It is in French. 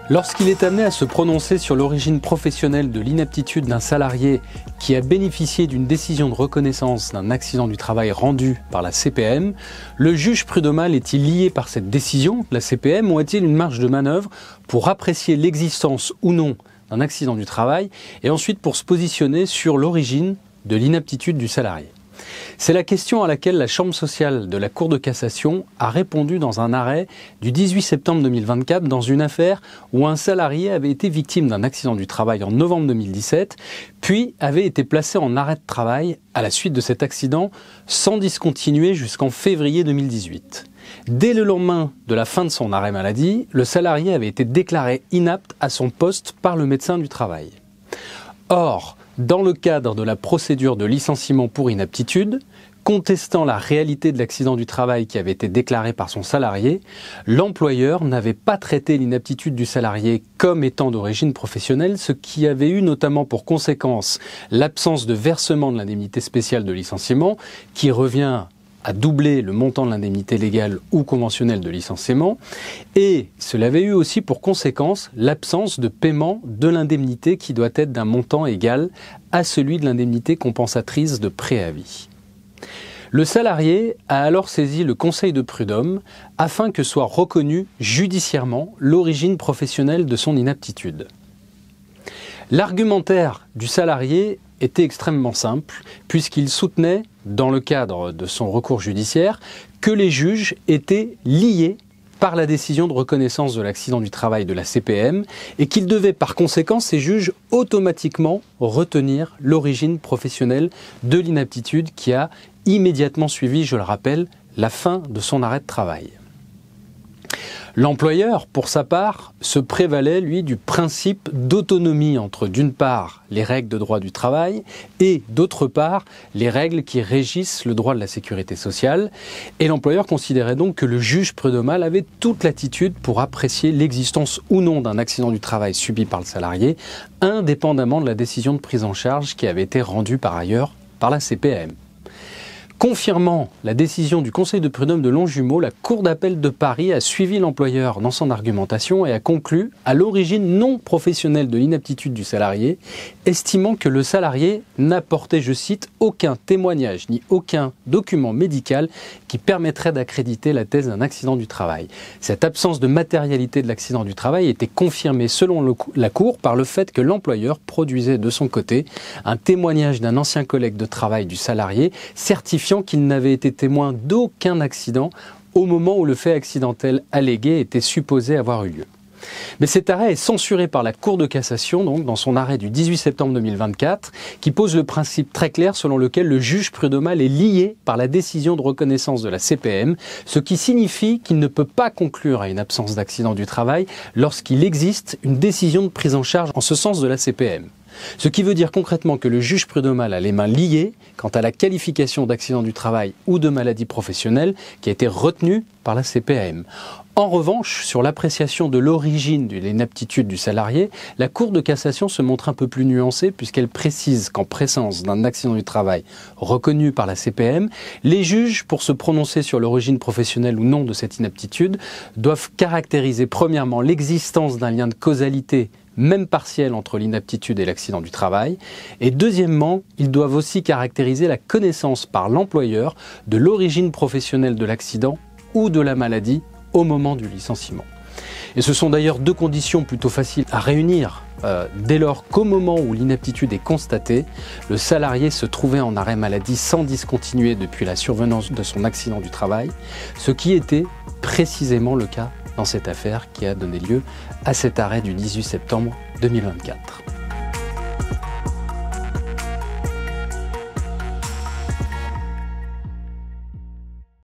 Lorsqu'il est amené à se prononcer sur l'origine professionnelle de l'inaptitude d'un salarié qui a bénéficié d'une décision de reconnaissance d'un accident du travail rendu par la CPM, le juge prud'homal est-il lié par cette décision de la CPM ou a-t-il une marge de manœuvre pour apprécier l'existence ou non d'un accident du travail et ensuite pour se positionner sur l'origine de l'inaptitude du salarié? C'est la question à laquelle la Chambre sociale de la Cour de cassation a répondu dans un arrêt du 18 septembre 2024 dans une affaire où un salarié avait été victime d'un accident du travail en novembre 2017, puis avait été placé en arrêt de travail à la suite de cet accident sans discontinuer jusqu'en février 2018. Dès le lendemain de la fin de son arrêt maladie, le salarié avait été déclaré inapte à son poste par le médecin du travail. Or, dans le cadre de la procédure de licenciement pour inaptitude, contestant la réalité de l'accident du travail qui avait été déclaré par son salarié, l'employeur n'avait pas traité l'inaptitude du salarié comme étant d'origine professionnelle, ce qui avait eu notamment pour conséquence l'absence de versement de l'indemnité spéciale de licenciement, qui revient à doubler le montant de l'indemnité légale ou conventionnelle de licenciement, et cela avait eu aussi pour conséquence l'absence de paiement de l'indemnité qui doit être d'un montant égal à celui de l'indemnité compensatrice de préavis. Le salarié a alors saisi le Conseil de prud'homme afin que soit reconnue judiciairement l'origine professionnelle de son inaptitude. L'argumentaire du salarié était extrêmement simple, puisqu'il soutenait, dans le cadre de son recours judiciaire, que les juges étaient liés par la décision de reconnaissance de l'accident du travail de la CPM et qu'ils devaient par conséquent, ces juges, automatiquement retenir l'origine professionnelle de l'inaptitude qui a immédiatement suivi, je le rappelle, la fin de son arrêt de travail. L'employeur, pour sa part, se prévalait, lui, du principe d'autonomie entre, d'une part, les règles de droit du travail et, d'autre part, les règles qui régissent le droit de la sécurité sociale. Et l'employeur considérait donc que le juge prud'homal avait toute latitude pour apprécier l'existence ou non d'un accident du travail subi par le salarié, indépendamment de la décision de prise en charge qui avait été rendue par ailleurs par la CPM. Confirmant la décision du Conseil de prud'homme de Longjumeau, la Cour d'appel de Paris a suivi l'employeur dans son argumentation et a conclu à l'origine non professionnelle de l'inaptitude du salarié, estimant que le salarié n'apportait, je cite, aucun témoignage ni aucun document médical qui permettrait d'accréditer la thèse d'un accident du travail. Cette absence de matérialité de l'accident du travail était confirmée selon la Cour par le fait que l'employeur produisait de son côté un témoignage d'un ancien collègue de travail du salarié certifiant qu'il n'avait été témoin d'aucun accident au moment où le fait accidentel allégué était supposé avoir eu lieu. Mais cet arrêt est censuré par la Cour de cassation, donc dans son arrêt du 18 septembre 2024, qui pose le principe très clair selon lequel le juge prud'homal est lié par la décision de reconnaissance de la CPM, ce qui signifie qu'il ne peut pas conclure à une absence d'accident du travail lorsqu'il existe une décision de prise en charge en ce sens de la CPM. Ce qui veut dire concrètement que le juge prud'homal a les mains liées quant à la qualification d'accident du travail ou de maladie professionnelle qui a été retenue par la CPM. En revanche, sur l'appréciation de l'origine de l'inaptitude du salarié, la Cour de cassation se montre un peu plus nuancée puisqu'elle précise qu'en présence d'un accident du travail reconnu par la CPM, les juges, pour se prononcer sur l'origine professionnelle ou non de cette inaptitude, doivent caractériser premièrement l'existence d'un lien de causalité même partielle entre l'inaptitude et l'accident du travail. Et deuxièmement, ils doivent aussi caractériser la connaissance par l'employeur de l'origine professionnelle de l'accident ou de la maladie au moment du licenciement. Et ce sont d'ailleurs deux conditions plutôt faciles à réunir dès lors qu'au moment où l'inaptitude est constatée, le salarié se trouvait en arrêt maladie sans discontinuer depuis la survenance de son accident du travail, ce qui était précisément le cas dans cette affaire qui a donné lieu à cet arrêt du 18 septembre 2024.